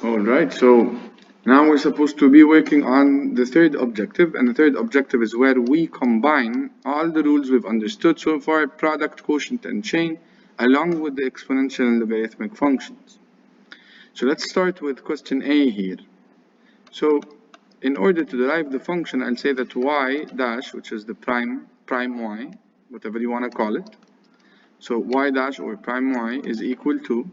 Alright, so now we're supposed to be working on the third objective, and the third objective is where we combine all the rules we've understood so far, product, quotient, and chain, along with the exponential and logarithmic functions. So let's start with question A here. So in order to derive the function, I'll say that y dash, which is the prime y, whatever you want to call it. So y dash or prime y is equal to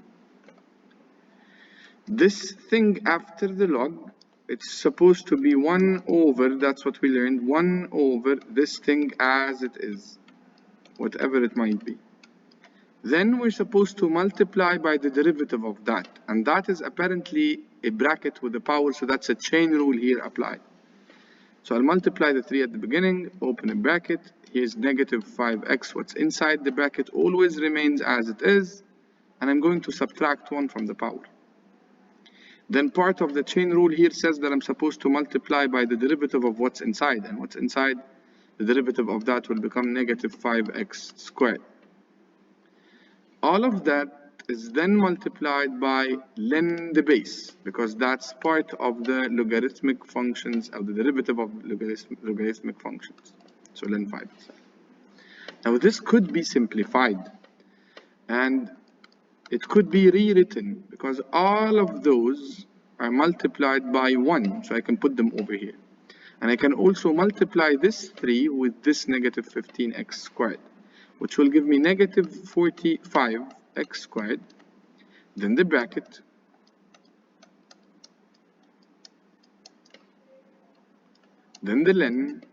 this thing after the log. It's supposed to be 1 over, that's what we learned, 1 over this thing as it is, whatever it might be. Then we're supposed to multiply by the derivative of that, and that is apparently a bracket with a power, so that's a chain rule here applied. So I'll multiply the 3 at the beginning, open a bracket, here's negative 5x, what's inside the bracket always remains as it is, and I'm going to subtract 1 from the power. Then part of the chain rule here says that I'm supposed to multiply by the derivative of what's inside, and what's inside, the derivative of that will become negative 5x squared. All of that is then multiplied by len the base, because that's part of the logarithmic functions, of the derivative of logarithmic functions. So len 5. Now this could be simplified, and it could be rewritten because all of those are multiplied by 1, so I can put them over here. And I can also multiply this 3 with this negative 15x squared, which will give me negative 45x squared, then the bracket, then the len,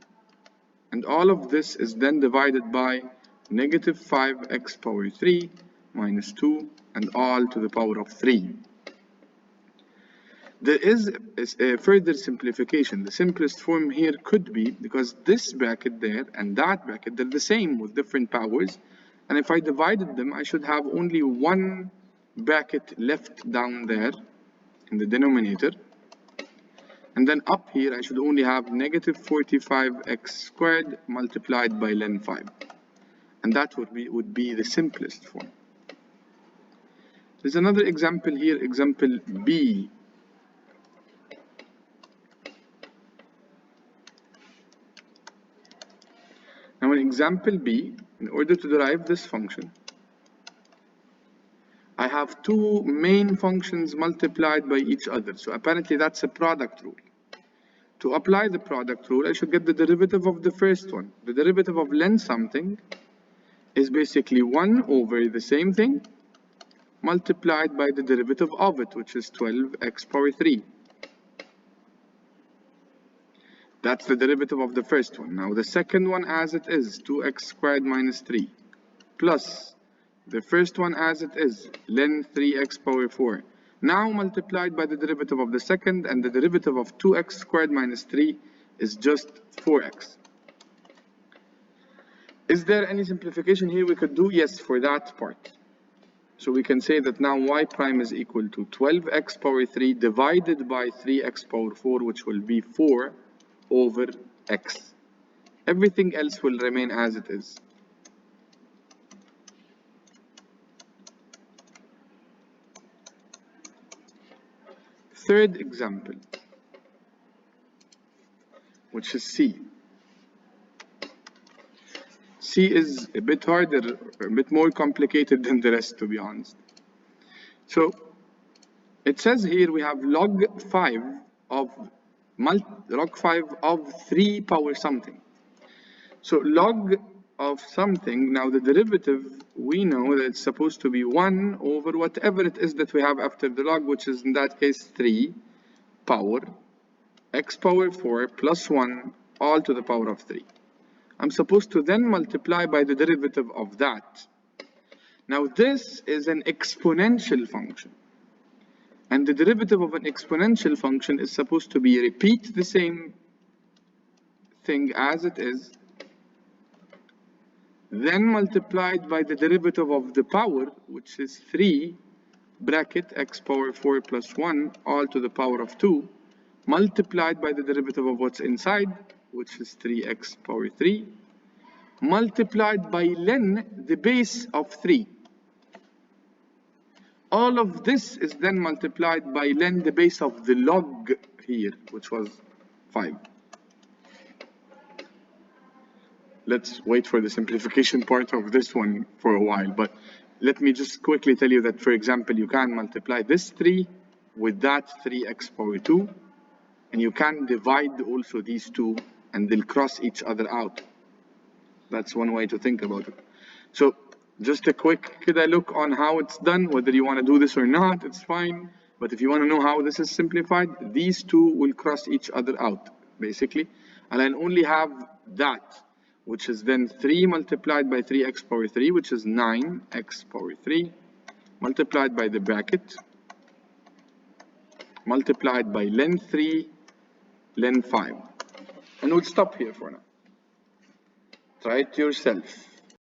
and all of this is then divided by negative 5x power 3 minus 2 and all to the power of 3. There is a further simplification. The simplest form here could be, because this bracket there and that bracket, they're the same with different powers, and if I divided them, I should have only one bracket left down there in the denominator, and then up here I should only have negative 45x squared multiplied by len 5, and that would be the simplest form. There's another example here, example B. Now in example B, in order to derive this function, I have two main functions multiplied by each other. So apparently that's a product rule. To apply the product rule, I should get the derivative of the first one. The derivative of len something is basically 1 over the same thing multiplied by the derivative of it, which is 12x power 3. That's the derivative of the first one. Now the second one as it is, 2x squared minus 3, plus the first one as it is, len 3x power 4. Now multiplied by the derivative of the second, and the derivative of 2x squared minus 3 is just 4x. Is there any simplification here we could do? Yes, for that part. So we can say that now y prime is equal to 12x power 3 divided by 3x power 4, which will be 4 over x. Everything else will remain as it is. Third example, which is C. C is a bit harder, a bit more complicated than the rest, to be honest. So it says here we have log 5 of 3 power something. So log of something, now the derivative, we know that it's supposed to be 1 over whatever it is that we have after the log, which is in that case 3 power x power 4 plus 1 all to the power of 3. I'm supposed to then multiply by the derivative of that. Now this is an exponential function, and the derivative of an exponential function is supposed to be repeat the same thing as it is, then multiplied by the derivative of the power, which is 3 bracket x power 4 plus 1 all to the power of 2, multiplied by the derivative of what's inside, which is 3x power 3, multiplied by len, the base of 3. All of this is then multiplied by len the base of the log here, which was 5. Let's wait for the simplification part of this one for a while, but let me just quickly tell you that, for example, you can multiply this 3 with that 3x power 2, and you can divide also these two, and they'll cross each other out. That's one way to think about it. So just a quick look on how it's done. Whether you want to do this or not, it's fine. But if you want to know how this is simplified, these two will cross each other out, basically. And I only have that, which is then 3 multiplied by 3x power 3, which is 9x power 3, multiplied by the bracket, multiplied by len 3, len 5. And we'll stop here for now. Try it yourself.